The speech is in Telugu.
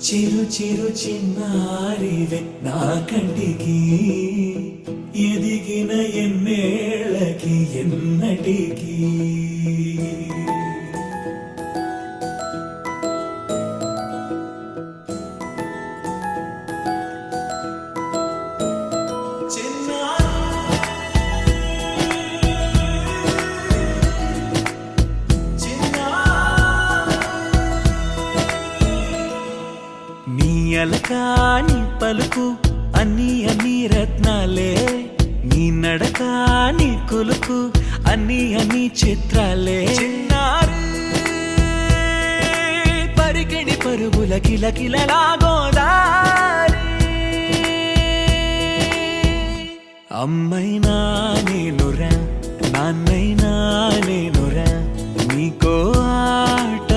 చిరు చిరు చిన్నారివే నా కంటికి ఎదిగిన ఎన్నేళ్ళకి ఎన్నటికి అలకాని పలుకు అన్ని అన్ని రత్నాలే నీ నడకాని కులుకు అన్ని అన్ని చిత్రాలే చిన్నారు పరికిణి పరుగుల కిలకిలలాగోదారి అమ్మైనా నేనురా నాన్నైనా నేనురా నీకో ఆట